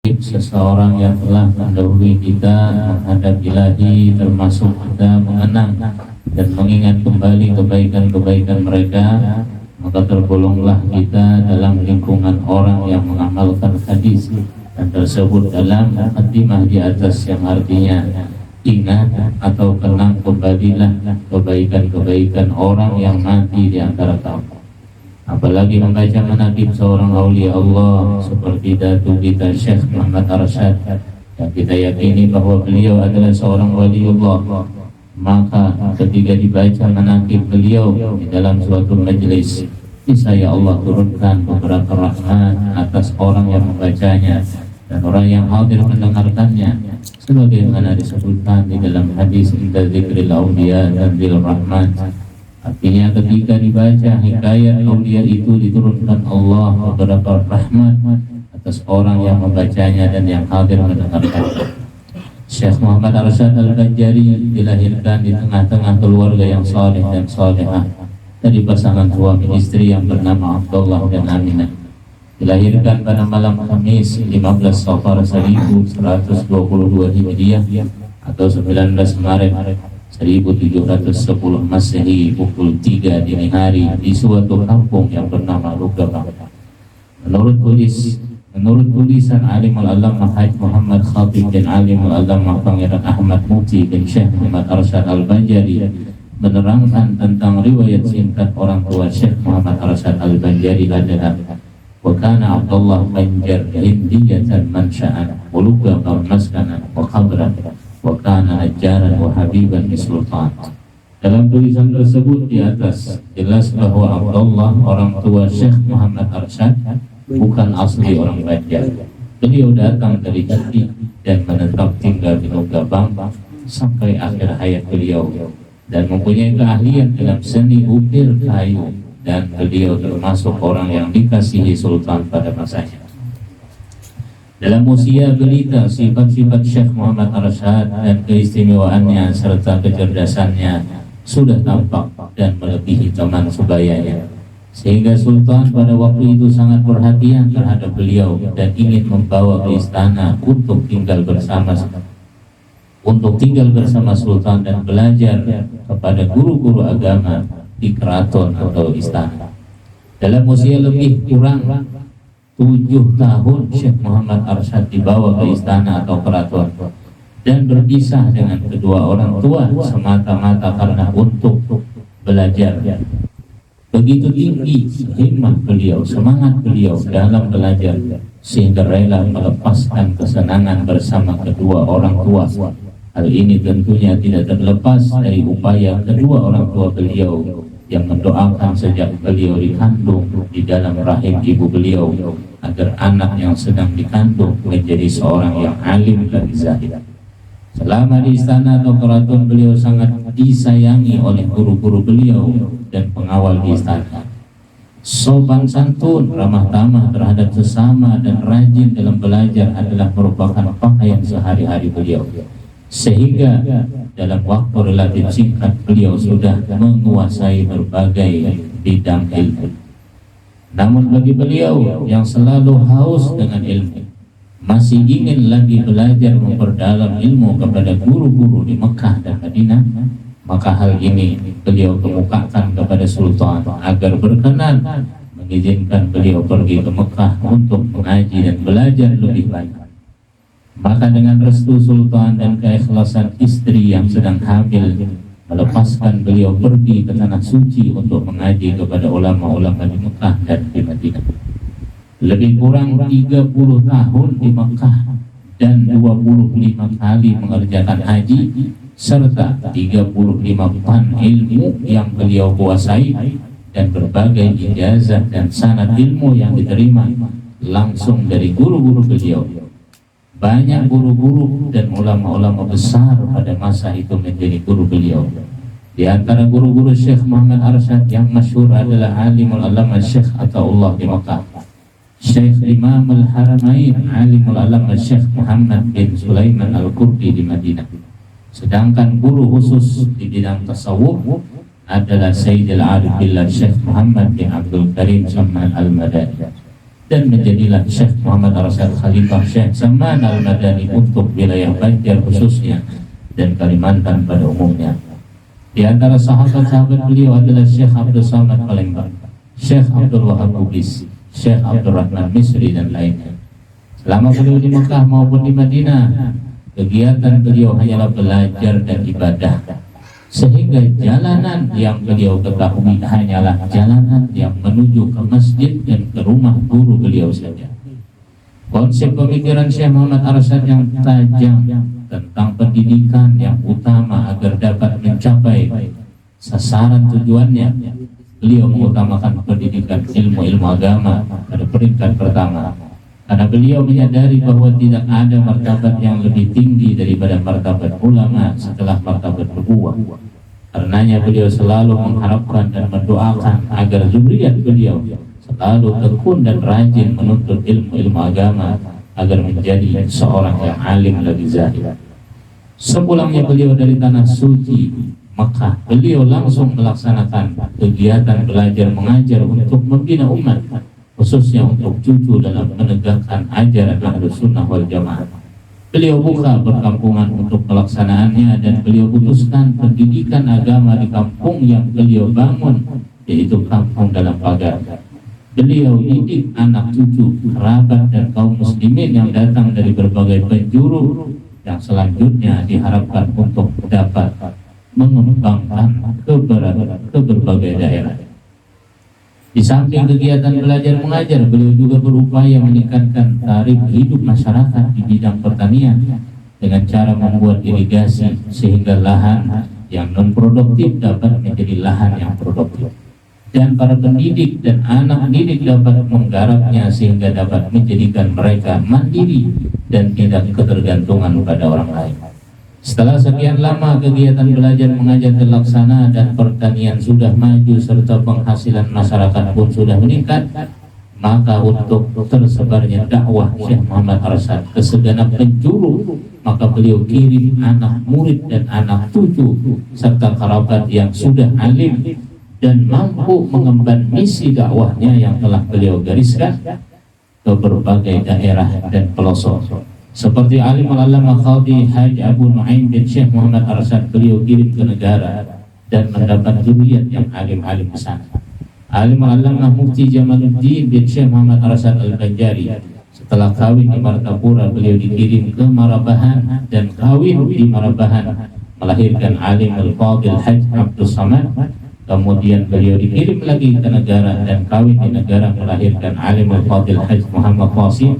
Seseorang yang telah mendahului kita menghadap Ilahi, termasuk kita mengenang dan mengingat kembali kebaikan-kebaikan mereka, maka tergolonglah kita dalam lingkungan orang yang mengamalkan hadis dan tersebut dalam mukadimah di atas, yang artinya ingat atau kenang kembalilah kebaikan-kebaikan orang yang mati di antara kamu. Apalagi membaca manaqib seorang aulia Allah seperti Datu kita Syekh Muhammad Arsyad, yang kita yakini bahwa beliau adalah seorang waliullah. Maka ketika dibaca manaqib beliau di dalam suatu majelis, niscaya Allah turunkan beberapa rahmat atas orang yang membacanya dan orang yang hadir mendengarkannya, sebagaimana disebutkan di dalam hadis inda dzikril auliya dan bil rahman. Artinya ketika dibaca hikayat aulia itu, diturunkan Allah beberapa rahmat atas orang yang membacanya dan yang hadir mendengarkannya. Syekh Muhammad Arsyad Al-Banjari dilahirkan di tengah-tengah keluarga yang saleh dan salehah dari pasangan suami istri yang bernama Abdullah dan Aminah. Dilahirkan pada malam Kamis 15 Safar 1122 Hijriah atau 19 Maret 1710 Masehi pukul 3 dini hari di suatu kampung yang bernama Lugabang. Menurut tulisan Alim al-Allamah Haji Muhammad Khatib dan Alim al-Allamah Pangeran Ahmad Mufti bin Syekh Muhammad Arsyad Al-Banjari menerangkan tentang riwayat singkat orang tua Syekh Muhammad Arsyad Al-Banjari adalah wa kana Abdullah Banjar hindiyatan mansya'an wa Lugabang maskanan wa khabran wa kana najjaran wa habiban sultan. Dalam tulisan tersebut di atas jelas bahwa Abdullah orang tua Syekh Muhammad Arsyad bukan asli orang Banjar. Beliau datang dari Jati dan menetap tinggal di Lugabang sampai akhir hayat beliau dan mempunyai keahlian dalam seni ukir kayu, dan beliau termasuk orang yang dikasihi sultan pada masanya. Dalam usia belita, sifat-sifat Syekh Muhammad Arsyad dan keistimewaannya serta kecerdasannya sudah tampak dan melebihi teman sebayanya, sehingga sultan pada waktu itu sangat perhatian terhadap beliau dan ingin membawa ke istana untuk tinggal bersama sultan dan belajar kepada guru-guru agama di keraton atau istana. Dalam usia lebih kurang 7 tahun, Syekh Muhammad Arsyad dibawa ke istana atau keraton dan berpisah dengan kedua orang tua semata-mata karena untuk belajar. Begitu tinggi himmah beliau, semangat beliau dalam belajar, sehingga rela melepaskan kesenangan bersama kedua orang tua. Hal ini tentunya tidak terlepas dari upaya kedua orang tua beliau yang mendoakan sejak beliau dikandung di dalam rahim ibu beliau agar anak yang sedang dikandung menjadi seorang yang alim dan zahid. Selama di istana atau keraton, beliau sangat disayangi oleh guru-guru beliau dan pengawal di istana. Sopan santun, ramah tamah terhadap sesama dan rajin dalam belajar adalah merupakan pakaian sehari-hari beliau, sehingga dalam waktu relatif singkat beliau sudah menguasai berbagai bidang ilmu. Namun bagi beliau yang selalu haus dengan ilmu, masih ingin lagi belajar memperdalam ilmu kepada guru-guru di Mekah dan Madinah, maka hal ini beliau kemukakan kepada sultan agar berkenan mengizinkan beliau pergi ke Mekah untuk mengaji dan belajar lebih baik. Maka dengan restu sultan dan keikhlasan istri yang sedang hamil, melepaskan beliau pergi ke tanah suci untuk mengaji kepada ulama-ulama di Mekah dan di Madinah. Lebih kurang 30 tahun di Mekah dan 25 kali mengerjakan haji serta 35 fan ilmu yang beliau kuasai dan berbagai ijazah dan sanad ilmu yang diterima langsung dari guru-guru beliau. Banyak guru-guru dan ulama-ulama besar pada masa itu menjadi guru beliau. Di antara guru-guru Syekh Muhammad Arsyad yang masyhur adalah Alimul Allamah Syekh Ataullah di Makkah, Syekh Imam Al-Haramain Alimul Allamah Syekh Muhammad bin Sulaiman Al-Qurdi di Madinah. Sedangkan guru khusus di bidang tasawuf adalah Sayyidil Arif Billah Syekh Muhammad bin Abdul Karim Samman Al-Madani. dan menjadilah Syekh Muhammad Arsyad Khalifah Syekh Saman Al-Madani untuk wilayah Banjar khususnya dan Kalimantan pada umumnya. Di antara sahabat-sahabat beliau adalah Syekh Abdul Samad Palembang, Syekh Abdul Wahab Bugis, Syekh Abdul Rahman Misri dan lainnya. Selama beliau di Mekah maupun di Madinah, kegiatan beliau hanyalah belajar dan ibadah, sehingga jalanan yang beliau ketahui hanyalah jalanan yang menuju ke masjid dan ke rumah guru beliau saja. Konsep pemikiran Syekh Muhammad Arsyad yang tajam tentang pendidikan yang utama agar dapat mencapai sasaran tujuannya, beliau mengutamakan pendidikan ilmu-ilmu agama pada peringkat pertama, karena beliau menyadari bahwa tidak ada martabat yang lebih tinggi daripada martabat ulama setelah martabat nubuwah. Karenanya beliau selalu mengharapkan dan mendoakan agar zuriat beliau selalu tekun dan rajin menuntut ilmu-ilmu agama agar menjadi seorang yang alim lagi zahid. Sepulangnya beliau dari tanah suci Mekah, beliau langsung melaksanakan kegiatan belajar mengajar untuk membina umat, khususnya untuk cucu dalam menegakkan ajaran Ahlus Sunnah wal Jamaah. Beliau buka perkampungan untuk pelaksanaannya dan beliau putuskan pendidikan agama di kampung yang beliau bangun, yaitu kampung dalam pagar. Beliau didik anak cucu, kerabat dan kaum muslimin yang datang dari berbagai penjuru yang selanjutnya diharapkan untuk dapat mengembangkan ke berbagai daerah. Di samping kegiatan belajar mengajar, beliau juga berupaya meningkatkan taraf hidup masyarakat di bidang pertanian dengan cara membuat irigasi sehingga lahan yang non-produktif dapat menjadi lahan yang produktif, dan para pendidik dan anak didik dapat menggarapnya sehingga dapat menjadikan mereka mandiri dan tidak ketergantungan pada orang lain. Setelah sekian lama kegiatan belajar mengajar terlaksana dan pertanian sudah maju serta penghasilan masyarakat pun sudah meningkat, maka untuk tersebarnya dakwah Syekh Muhammad Arsyad ke segenap penjuru, maka beliau kirim anak murid dan anak cucu serta kerabat yang sudah alim dan mampu mengemban misi dakwahnya yang telah beliau gariskan ke berbagai daerah dan pelosok. Seperti alim al-allamah Qadhi Haji Abu Nuaim bin Syekh Muhammad Arsyad, beliau kirim ke negara dan mendapat zuriat yang alim-alim di sana. Alim al-allamah Mufti Jamaluddin bin Syekh Muhammad Arsyad Al-Banjari, setelah kawin di Martapura, beliau dikirim ke Marabahan dan kawin di Marabahan melahirkan alim al-fadil Haji Abdul Samad. Kemudian beliau dikirim lagi ke negara dan kawin di negara melahirkan alim al-fadil Haji Muhammad Qasim.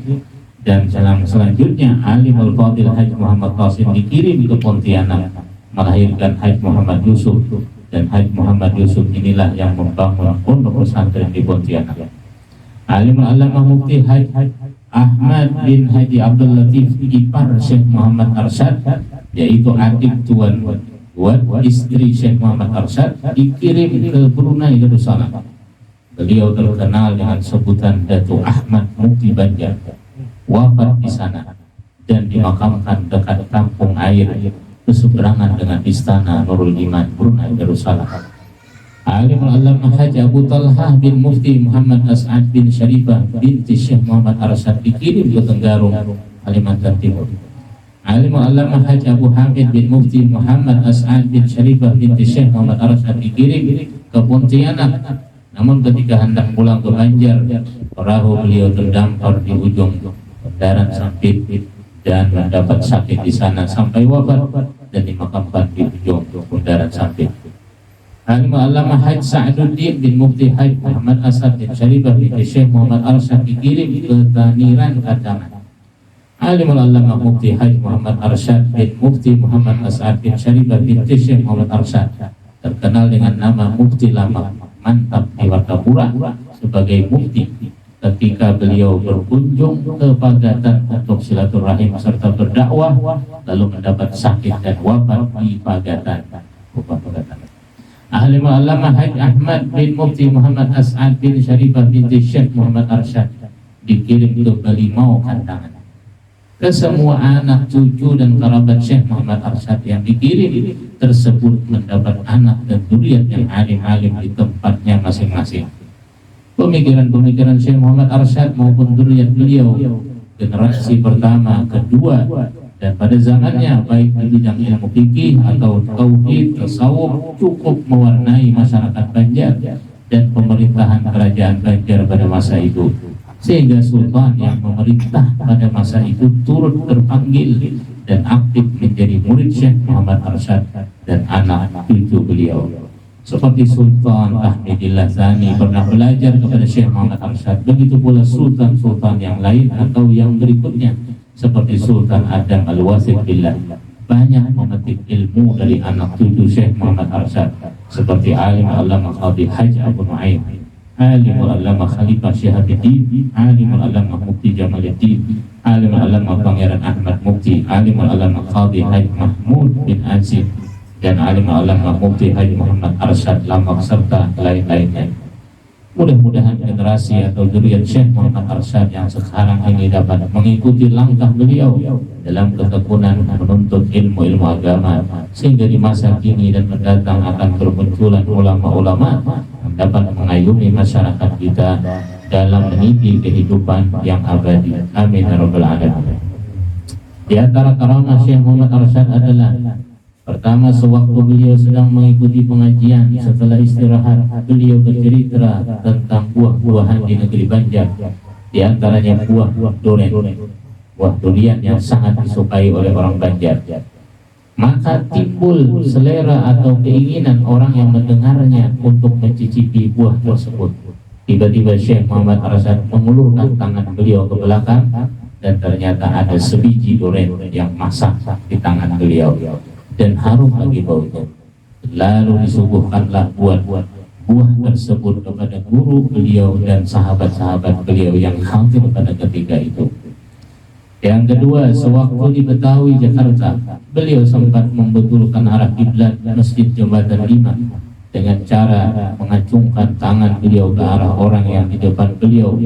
Dan selanjutnya alim al-fadil Haji Muhammad Qasim dikirim ke Pontianak melahirkan Haji Muhammad Yusuf, dan Haji Muhammad Yusuf inilah yang membangun pondok pesantren di Pontianak. Alim al-allamah Mufti Haji Ahmad bin Haji Abdul Latif, ipar Syekh Muhammad Arsyad, yaitu adik tuan buat istri Syekh Muhammad Arsyad, dikirim ke Brunei Darussalam. Beliau terkenal dengan sebutan Datuk Ahmad Mufti Banjar, wafat di sana dan dimakamkan dekat kampung air berseberangan dengan istana Nurul Iman Brunei Darussalam. Alim al-allamah Haji Abu Talhah bin Mufti Muhammad As'ad bin Syarifah binti Syekh Muhammad Arsyad dikirim ke Tenggarong, Kalimantan Timur. Alim al-allamah Haji Abu Hamid bin Mufti Muhammad As'ad bin Syarifah binti Syekh Muhammad Arsyad dikirim ke Pontianak. Namun ketika hendak pulang ke Banjar, perahu beliau terdampar di ujung Bundaran Sampit dan mendapat sakit di sana sampai wafat dan dimakamkan di ujung Bundaran Sampit. Alim al-allamah Haji Sa'aduddin bin Mufti Haji Muhammad Asad bin Syarifah bin Syekh Muhammad Arsyad dikirim ke Taniran Kadangan. Alim al-allamah Mufti Haji Muhammad Arsyad bin Mufti Muhammad Asad bin Syarifah bin Syekh Muhammad Arsyad, terkenal dengan nama Mufti Lama Mantap di Martapura sebagai mufti, ketika beliau berkunjung ke Pagatan untuk silaturahim serta berdakwah, lalu mendapat sakit dan wafat di Pagatan. Alim al-allamah Haji Ahmad bin Mufti Muhammad As'ad bin Syarifah binti Syekh Muhammad Arsyad dikirim ke Balimau Kandangan. Ke semua anak, cucu dan kerabat Syekh Muhammad Arsyad yang dikirim tersebut mendapat anak dan zuriat yang alim-alim di tempatnya masing-masing. pemikiran-pemikiran Syekh Muhammad Arsyad maupun zuriat beliau generasi pertama, kedua, dan pada zamannya baik di bidang ilmu fikih atau tauhid, tasawuf cukup mewarnai masyarakat Banjar dan pemerintahan kerajaan Banjar pada masa itu, sehingga sultan yang memerintah pada masa itu turut terpanggil dan aktif menjadi murid Syekh Muhammad Arsyad dan anak cucu beliau. Seperti Sultan Ahmadillah Tsani pernah belajar kepada Syekh Muhammad Arsyad, begitu pula sultan-sultan yang lain atau yang berikutnya seperti Sultan Adam Al-Wasid Billah banyak memetik ilmu dari anak cucu Syekh Muhammad Arsyad seperti alim Allama Qadhi Haji Abu Nu'aim, alim Allama Khalifah Syihabuddin, alim Allama Mufti Jamaluddin, alim Allama Pangeran Ahmad Mufti, alim Allama Qadhi Haji Mahmud bin Ansih, dan alim Allama Mufti Haji Muhammad Arsyad Lamak serta lain-lainnya. Mudah-mudahan generasi atau zuriat Syekh Muhammad Arsyad yang sekarang ini dapat mengikuti langkah beliau dalam ketekunan menuntut ilmu-ilmu agama, sehingga di masa kini dan mendatang akan bermunculan ulama-ulama yang dapat mengayomi masyarakat kita dalam meniti kehidupan yang abadi. Amin ya rabbal alamin. Di antara karamah Syekh Muhammad Arsyad adalah pertama, sewaktu beliau sedang mengikuti pengajian, setelah istirahat beliau bercerita tentang buah-buahan di negeri Banjar, di antaranya buah durian, buah durian yang sangat disukai oleh orang Banjar. Maka timbul selera atau keinginan orang yang mendengarnya untuk mencicipi buah tersebut. Tiba-tiba Syekh Muhammad Arsyad mengulurkan tangan beliau ke belakang dan ternyata ada sebiji durian yang masak di tangan beliau dan harum lagi baunya. Lalu disuguhkanlah buah tersebut kepada guru beliau dan sahabat-sahabat beliau yang hadir pada ketika itu. Yang kedua, sewaktu di Betawi, Jakarta, beliau sempat membetulkan arah kiblat Masjid Jembatan 5 dengan cara mengacungkan tangan beliau ke arah orang yang di depan beliau.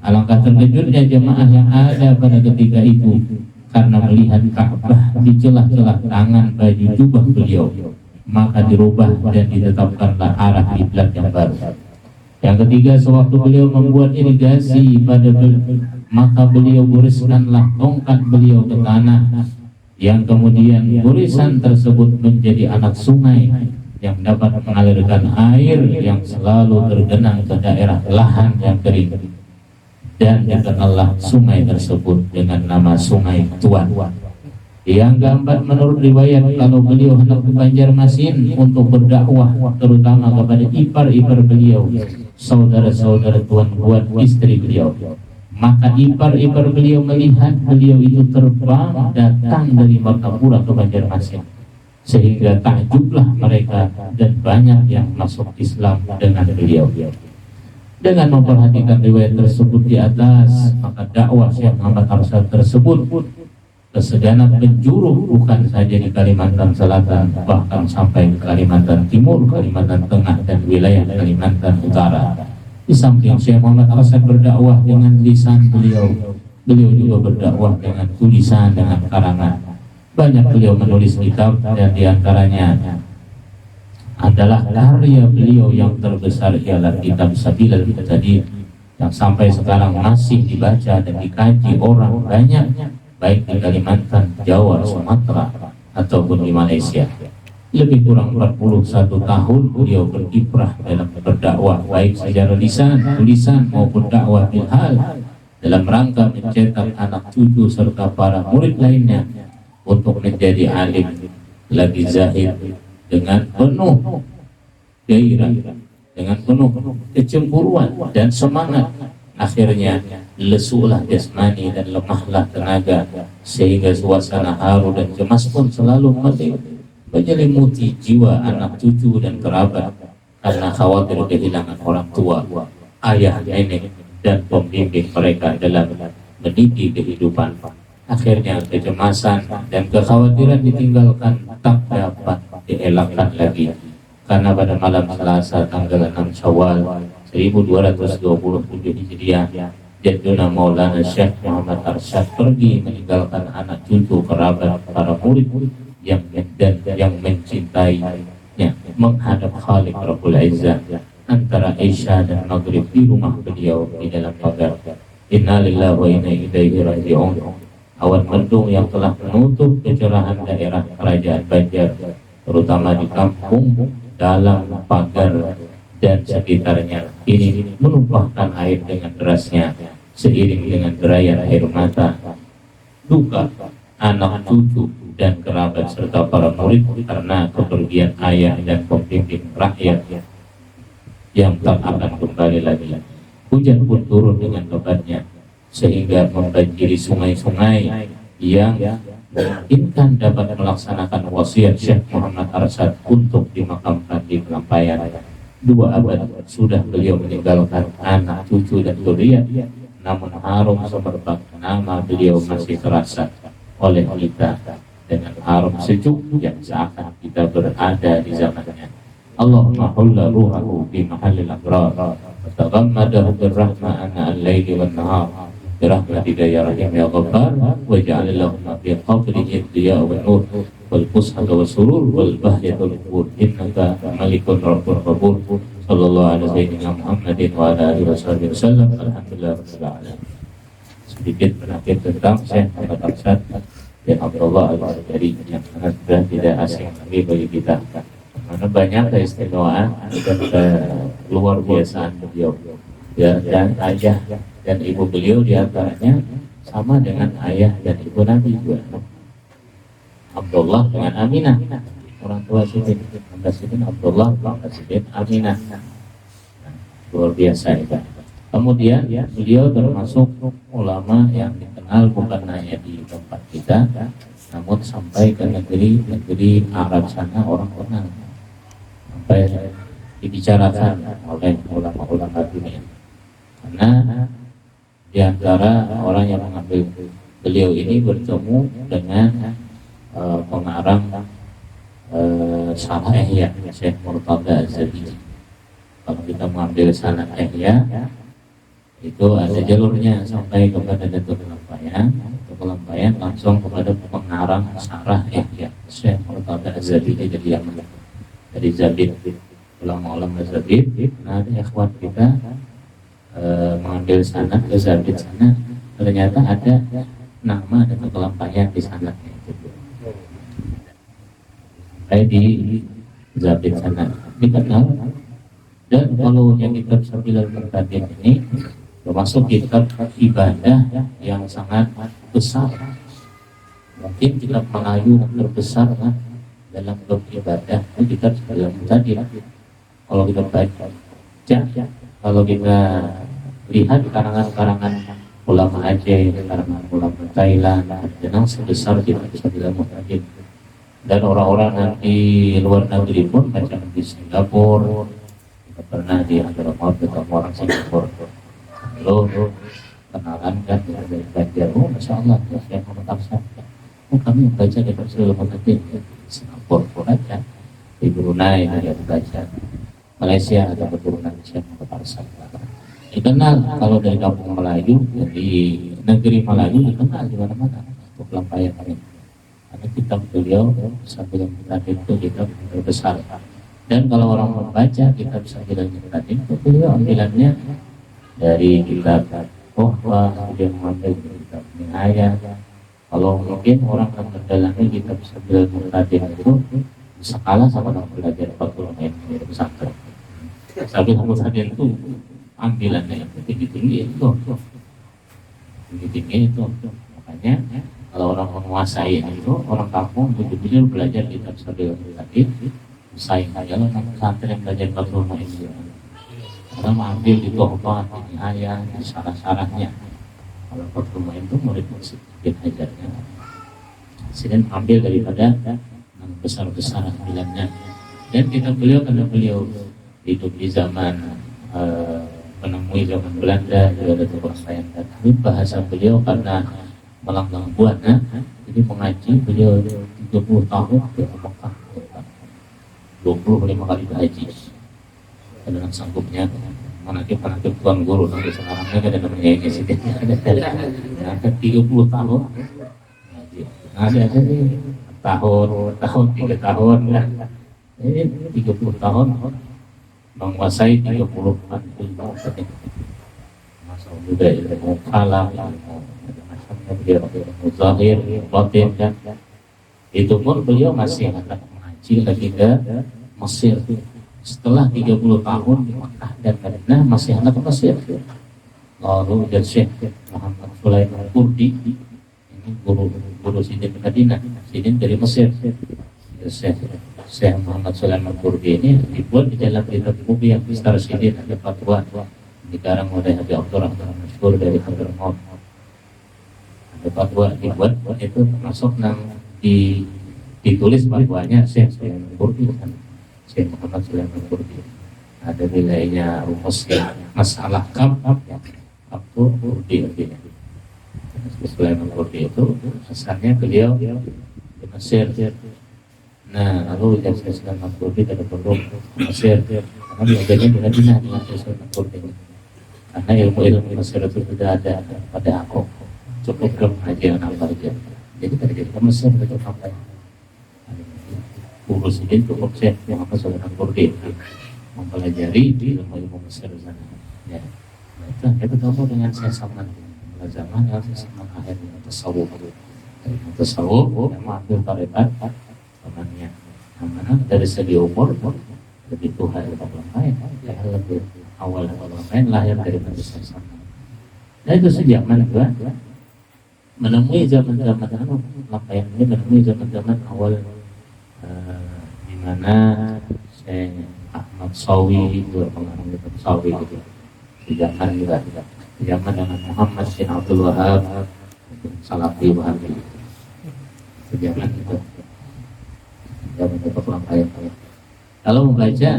Alangkah terkejutnya jemaah yang ada pada ketika itu karena melihat Ka'bah di celah-celah tangan baju jubah beliau, maka dirubah dan ditetapkanlah arah kiblat yang baru. Yang ketiga, sewaktu beliau membuat irigasi maka beliau goreskanlah tongkat beliau ke tanah, yang kemudian goresan tersebut menjadi anak sungai yang dapat mengalirkan air yang selalu tergenang ke daerah lahan yang kering, dan dikenallah sungai tersebut dengan nama Sungai Tuan. Yang keempat, menurut riwayat kalau beliau hendak ke Banjarmasin untuk berdakwah terutama kepada ipar-ipar beliau, saudara-saudara Tuan Buat istri beliau, maka ipar-ipar beliau melihat beliau itu terbang datang dari Martapura ke Banjarmasin, sehingga takjublah mereka dan banyak yang masuk Islam dengan beliau. Dengan memperhatikan riwayat tersebut di atas, maka dakwah Syekh Muhammad Arsyad tersebut ke segenap penjuru, bukan saja di Kalimantan Selatan, bahkan sampai ke Kalimantan Timur, Kalimantan Tengah, dan wilayah Kalimantan Utara. Di samping Syekh Muhammad Arsyad berdakwah dengan lisan beliau, beliau juga berdakwah dengan tulisan, dengan karangan. Banyak beliau menulis kitab, dan diantaranya adalah karya beliau yang terbesar ialah kitab Sabilal Mujtahidin yang sampai sekarang masih dibaca dan dikaji orang banyak, baik di Kalimantan, Jawa, Sumatera ataupun di Malaysia. Lebih kurang 41 tahun beliau berkiprah dalam berdakwah, baik secara lisan, tulisan maupun dakwah bil hal, dalam rangka mencetak anak cucu serta para murid lainnya untuk menjadi alim lagi zahid dengan penuh gairah, dengan penuh kecemburuan dan semangat. Akhirnya lesulah jasmani dan lemahlah tenaga, sehingga suasana haru dan cemas pun selalu menyelimuti jiwa anak cucu dan kerabat karena khawatir kehilangan orang tua, ayah, nenek, dan pembimbing mereka dalam meniti kehidupan. Akhirnya kecemasan dan kekhawatiran ditinggalkan tak dapat dielakkan lagi, karena pada malam Selasa tanggal 6 Syawal 1227 Hijriah, Jadduna Maulana Syekh Muhammad Arsyad pergi meninggalkan anak cucu, kerabat, para murid yang mencintainya menghadap Khalik Rabbul Izzah antara Isya dan Maghrib di rumah beliau di dalam pagar. Inna lillahi wa inna ilaihi raji'un. Awan mendung yang telah menutup kecerahan daerah kerajaan Banjar, terutama di kampung dalam pagar dan sekitarnya, ini menumpahkan air dengan derasnya seiring dengan derayan air mata. Duka anak cucu dan kerabat serta para murid karena kepergian ayah dan pemimpin rakyat yang tak akan kembali lagi. Hujan pun turun dengan lebatnya sehingga membanjiri sungai-sungai yang memungkinkan dapat melaksanakan wasiat Syekh Muhammad Arsyad untuk dimakamkan di Pelampayan. 2 abad sudah beliau meninggalkan anak, cucu dan zuriat, namun harum semerbak nama beliau masih terasa oleh kita dengan harum sejuk yang seakan kita berada di zamannya. Allahumma hulla ruhahu fi mahallil abrar wa taghammadahu birrahma ana al-laili wan nahar birahmatika ya rahim ya ghaffar waj'al lahum fi qabrihi diya wa nur wal fusha wa surur wal bahjatu wal innaka malikun rabbur ghafur. Sallallahu alaihi sayyidina Muhammadin wa ala alihi wasallam. Alhamdulillah rabbil alamin. Sedikit menakir tentang Syekh Muhammad Arsyad bin Abdullah Al-Badari yang sangat tidak asing lagi bagi kita, karena banyak keistimewaan dan luar biasaan beliau ya, dan ayah dan ibu beliau diantaranya sama dengan ayah dan ibu Nabi juga, Abdullah dengan Aminah, orang tua Sidin Abdullah, Sidin Aminah. Luar biasa itu. Kemudian beliau termasuk ulama yang dikenal bukan hanya di tempat kita, namun sampai ke negeri Arab sana orang kenal, sampai dibicarakan oleh ulama-ulama dunia. Karena di antara orang yang mengambil beliau ini bertemu dengan pengarang Syarah Ihya Syekh Murtada Az-Zabidi. Kalau kita mengambil sanad Ihya itu ada jalurnya sampai kepada Datuk Pelampayan langsung kepada pengarang Syarah Ihya Syekh Murtada Az-Zabidi dari Yaman, dari Zabid, ulama-ulama Zabid. Nah, ada ikhwan kita mengambil sanad ke Zabid sana, ternyata ada nama Datuk Pelampayan di sanadnya itu. Di Zabid sana dikenal. Dan kalau yang kitab Sabilul Muhtadin ini termasuk kitab ibadah yang sangat besar, mungkin kitab Melayu terbesar dalam bab ibadah itu kitab Sabilul Muhtadin. Kalau kita baca, kalau kita lihat karangan-karangan ulama Aceh, karangan ulama Thailand, yang sebesar kitab Sabilul Muhtadin. Dan orang-orang di luar negeri pun macam di Singapura, kita pernah di Hadramaut ketemu orang Singapura, lalu kenalan kan dari Banjar, Masya Allah, saya mau mentaksan, kami membaca di Sabilul Muhtadin di Singapura pun aja, di Brunei ada membaca, Malaysia ada keturunan Syekh Muhammad Arsyad. Dikenal kalau dari kampung Melayu, di negeri Melayu dikenal di mana-mana untuk Pelampayan ini. Karena kitab beliau Sabilul Muhtadin itu kitab terbesar. Dan kalau orang membaca kitab Sabilul Muhtadin itu beliau ambilannya dari kitab Tuhfah, kemudian mengambil kitab Nihayah. Kalau mungkin orang akan mendalami kitab Sabilul Muhtadin itu sekala sama orang belajar Fathul Mu'in di pesantren. Sabilul Muhtadin itu ambilannya yang tinggi-tinggi itu. Tinggi-tinggi itu. Makanya kalau orang menguasai itu, orang kampung betul-betul belajar kitab Sabilul Muhtadin, saing aja lah sama santri yang belajar Fathul Mu'in. Karena mengambil di Tuhfah, di Nihayah, di sarah-sarahnya. Kalau Fathul Mu'in itu murid sedikit ajarnya. Sehingga ambil daripada yang besar-besar ambilannya. Dan kitab beliau karena beliau hidup di zaman penemui zaman Belanda, juga ada Pelampayan. Tapi bahasa beliau karena melanglang buana, jadi mengaji beliau 30 tahun di Mekah, 25 kali haji dengan sanggupnya. Menakib tuan guru sampai sekarang ini ada namanya ini sih, nah 30 tahun ada nih tahun 3 tahun ya, ini 30 tahun menguasai 30-an ilmu masuk juga ilmu kalam, ilmu macam-macamnya, beliau ilmu zahir, batin kan. Itu pun beliau masih anak mengaji lagi ke Mesir. Setelah 30 tahun di Makkah dan Madinah masih anak ke Mesir. Lalu dan Syekh Muhammad Sulaiman Kurdi, ini guru Sidin Madinah, Sidin dari Mesir. Syekh Muhammad Sulaiman Kurdi ini dibuat di dalam kitab buku yang besar Sidin, ada fatwa dikarang oleh Habib Abdurrahman Masyhur dari Hadramaut. Ada fatwa dibuat itu termasuk yang ditulis fatwanya Syekh Sulaiman Kurdi, Syekh Muhammad Sulaiman Kurdi. Ada nilainya rumusnya masalah waktu Kurdi. Sulaiman Kurdi itu asalnya beliau di Mesir. Nah, lalu yang Syekh Sulaiman Kurdi ada perlu Mesir karena belajarnya di Madinah dengan Syekh Sulaiman Kurdi. Karena ilmu-ilmu Mesir itu sudah ada pada aku, cukup pengajian apa aja. Jadi dari ke Mesir itu sampai urus ini cukup Syekh Muhammad Sulaiman Kurdi mempelajari ilmu-ilmu Mesir sana. Ya, nah, itu ketemu dengan Syekh Saman. Zaman yang Syekh Saman akhirnya tasawuf. Dari tasawuf yang mengambil tarekat temannya. Mana dari segi umur lebih tua dari orang lain, lebih awal orang lain lahir dari Syekh Saman. Nah itu sejaman juga menemui zaman-zaman apa yang ini menemui zaman-zaman awal di mana Syekh Ahmad Sawi itu pengarang kitab Sawi itu sejaman juga sejaman dengan Muhammad bin Abdul Wahab Salafi Wahabi sejaman itu zaman itu pelampaian. Kalau membaca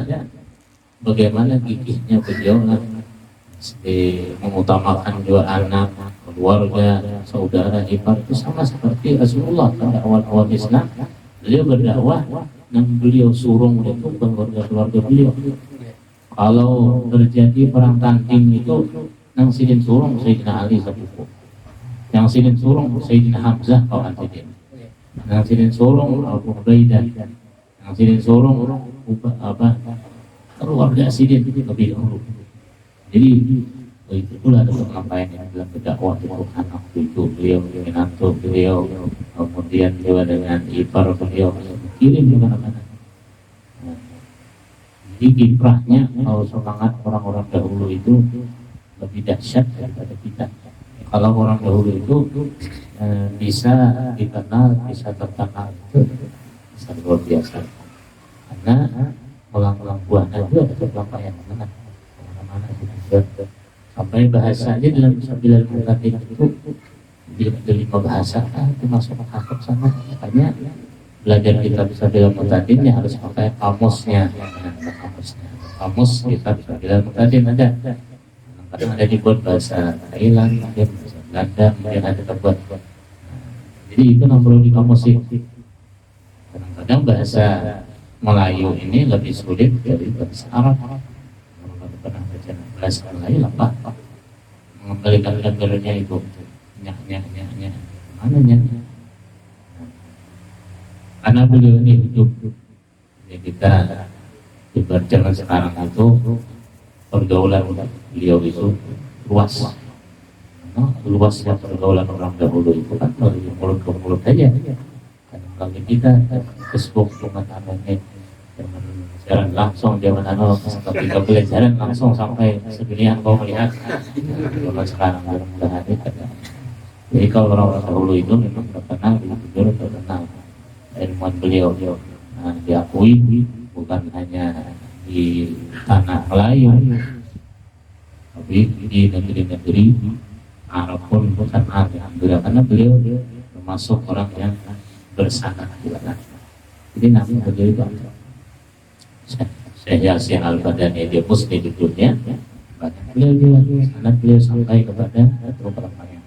bagaimana gigihnya beliau mengutamakan dua anak, keluarga, saudara, ipar itu sama seperti Rasulullah pada awal-awal Islam. Beliau berdakwah dan beliau surung itu keluarga beliau. Kalau terjadi perang tanding itu yang sidin surung Sayyidina Ali sepupu, yang sidin surung Sayyidina Hamzah kawan sidin, yang sidin surung Abu Ubaidah, yang sidin surung keluarga sidin lebih dahulu. Jadi itulah ada penyampaian yang dalam berdakwah itu anak cucu beliau, menantu beliau, kemudian juga dengan ipar beliau kirim ke mana-mana. Jadi kiprahnya kalau semangat orang-orang dahulu itu lebih dahsyat daripada kita. Kalau orang dahulu itu bisa dikenal, bisa terkenal itu bisa luar biasa. Karena ulang-ulang buahnya itu ada penyampaian mana sampai bahasanya dalam Sabilal Muqtadim itu ada 5 bahasa itu masuk akal sama. Makanya belajar kitab Sabilal Muqtadim ya harus pakai kamusnya. Kamus kitab Sabilal Muqtadim ada. Kadang ada dibuat bahasa Thailand, mungkin bahasa Belanda, mungkin ada terbuat. Jadi itu yang perlu dikamusin. Kadang-kadang bahasa Melayu ini lebih sulit dari bahasa Arab. Pernah baca bahasa Melayu apa? Mengembalikan gambarnya itu nyak mana nyak? Karena beliau ini hidup ya kita di zaman sekarang itu pergaulan beliau itu luas. Luasnya pergaulan orang dahulu itu kan dari mulut ke mulut aja. Kalau kita Facebook cuma anaknya zaman jalan langsung zaman ketika pelajaran langsung sampai seginian kau melihat. Kalau sekarang mudah-mudahan ada. Jadi kalau orang dahulu itu memang terkenal di jujur terkenal ilmuwan beliau diakui bukan hanya di tanah Melayu tapi di negeri-negeri Arab pun terkenal alhamdulillah karena beliau termasuk orang yang bersanad di sana. Jadi namanya beliau itu Syekh Yasin Al-Badani dia muslim di dunia banyak beliau juga sanad beliau sampai kepada orang lain.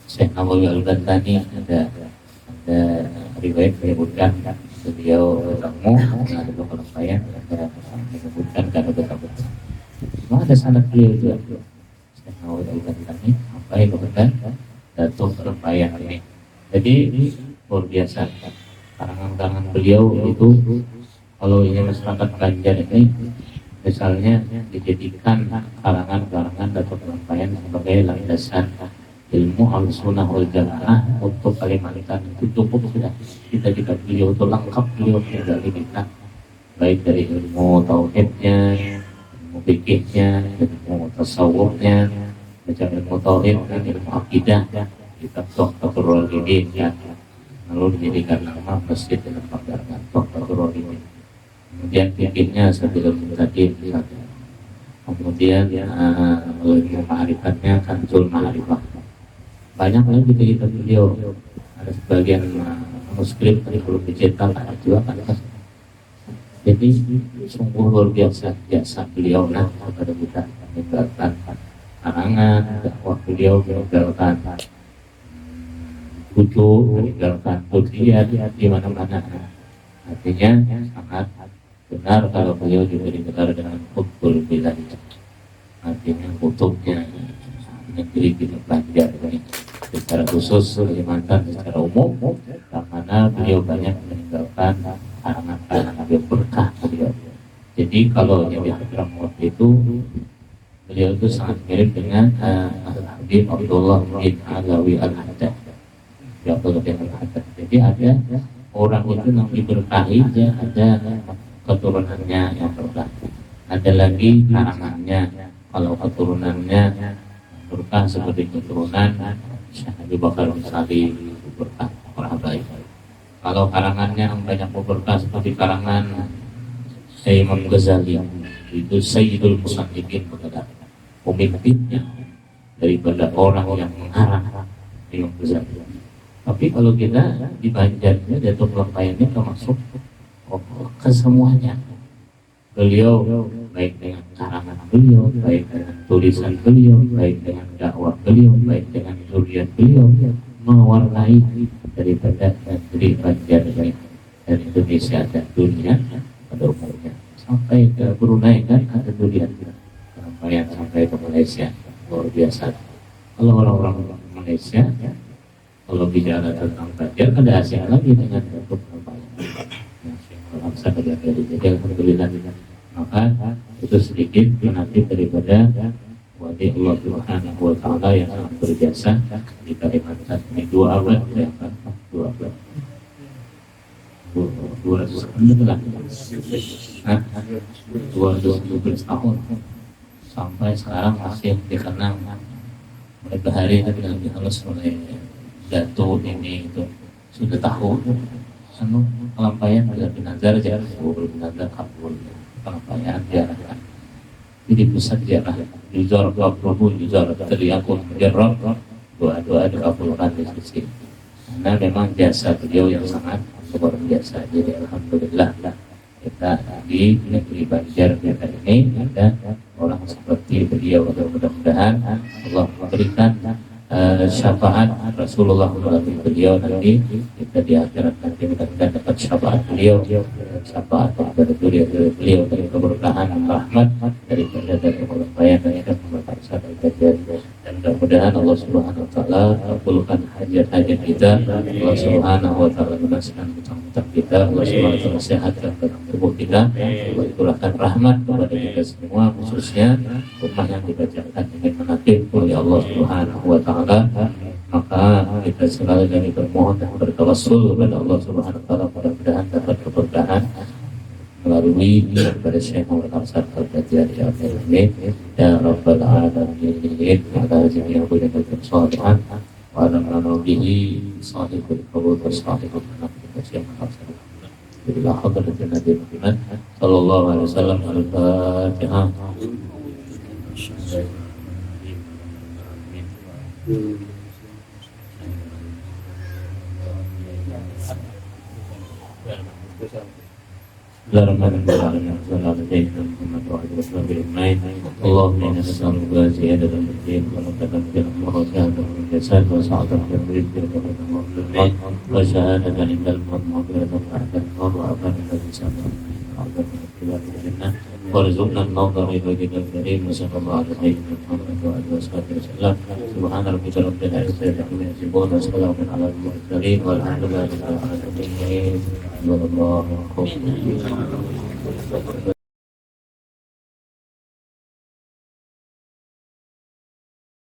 Syekh Nawawi Al-Badani ada riwayat menyebutkan beliau bertemu ada beberapa klien menyebutkan karena betul memang ada sanad beliau juga Syekh Nawawi Al-Badani sampai kepada Datuk Berbayang ini. Jadi luar biasa karangan-karangan beliau itu kalau ini masyarakat Banjar ini misalnya dijadikan karangan-karangan atau penyampaian sebagai landasan ilmu al-sunnah wal jamaah untuk Kalimantan itu cukup sudah. Kita jika beliau itu lengkap, beliau meninggali kita baik dari ilmu tauhidnya, ilmu fikihnya, ilmu tasawufnya, baca ilmu tauhid, ilmu akidah, kitab Tuhfatul Ragibin ya. Lalu dijadikan nama masjid dengan panggilan Tuhfatul Ragibin. Kemudian fikihnya Sabilul Muhtadin, kemudian ilmu ma'rifatnya Kanzul Ma'rifah. Banyak lagi kita beliau, ada sebagian manuskrip tadi belum dicetak, ada juga kan. Jadi sungguh luar biasa jasa beliau kepada kita, meninggalkan karangan dakwah beliau, meninggalkan buku, meninggalkan kuliah di mana-mana. Artinya sangat benar kalau beliau juga digelar dengan kutbul bilad. Artinya kutubnya negeri kita Banjar ini secara khusus Kalimantan secara umum, karena beliau banyak meninggalkan karangan-karangan yang berkah beliau. Jadi kalau yang dibilang waktu itu beliau itu sangat mirip dengan Habib Abdullah bin Alawi Al-Haddad. Jadi ada orang itu yang diberkahi, ada keturunannya yang berkah. Ada lagi karangannya, kalau keturunannya berkah seperti keturunan Syekh Abu Bakar bin Salim, berkah orang baik. Kalau karangannya yang banyak berkah seperti karangan Imam Ghazali, itu Sayyidul Musannifin, pemimpinnya daripada orang yang mengarang Imam Ghazali. Tapi kalau kita di Banjarnya, Datuk Lampaiannya termasuk ke semuanya. Beliau baik dengan karangan beliau, baik dengan tulisan beliau, baik dengan dakwah beliau, baik dengan zuriat beliau, mewarnai daripada negeri Banjar ini dan Indonesia dan dunia pada umumnya. Sampai ke Brunei kan ada durian, yang sampai ke Malaysia, luar biasa. Kalau orang-orang Malaysia, kalau bicara tentang Banjar, ada Asia lagi dengan bentuk bangsa negara. Jadi alhamdulillah, maka itu sedikit menatip daripada wali Allah Subhanahu wa Ta'ala yang sangat berjasa di Kalimantan ini 2 abad ya kan, 2 abad 200 lah, 212 tahun sampai sekarang masih dikenang oleh bahari dan dihalus oleh Datuk ini itu sudah tahu Kelampaian adalah binazar jarah, binazar kabul Kelampaian jarah. Jadi pusat jarah Yuzar Qabruhu Yuzar Terliakun Jarrah, doa-doa dikabulkan di sisi. Karena memang jasa beliau yang sangat luar biasa. Jadi alhamdulillah kita di negeri Banjar kita ini ada orang seperti beliau. Mudah-mudahan Allah memberikan syafaat Rasulullah melalui beliau nanti kita di akhirat nanti mudah-mudahan dapat syafaat beliau, syafaat daripada beliau dari keberkahan rahmat daripada kelampaian dan keberkahan dan mudah-mudahan Allah Subhanahu wa Ta'ala kabulkan hajat-hajat kita. Allah Subhanahu wa Ta'ala lunaskan hutang-hutang kita. Allah Subhanahu wa Ta'ala sehatkan dalam tubuh kita. Allah curahkan rahmat kepada kita semua, khususnya ummah yang dibacakan ingin menatib oleh Allah Subhanahu wa Ta'ala. Maka kita selalu jadi bermohon dan bertawassul kepada Allah Subhanahu wa Ta'ala, mudah-mudahan dapat keberkahan melalui daripada Syekh Muhammad Amsar Al-Bajari Al-Amin ya Rabbal Alamin. Ala jami'ah budikan salihan wa ala nabihi sahibul qabul wa sahibul nabi Syekh Muhammad Bila hadratin Nabi Muhammad sallallahu alaihi wasallam. Al-Fatihah. Allahumma inna nas'aluka ziyadatan fid din wa naqatan fil murajat wa jasad wa sa'atan fil rizq wa syahadatan indal maut wa ba'da al-maut wa afadan lisan warzuqna an-nadhara ila wajhika al-karim wa sallallahu alaihi wa sallam. Subhana rabbika rabbil izzati amma yasifun wa salamun alal mursalin walhamdulillahi rabbil alamin.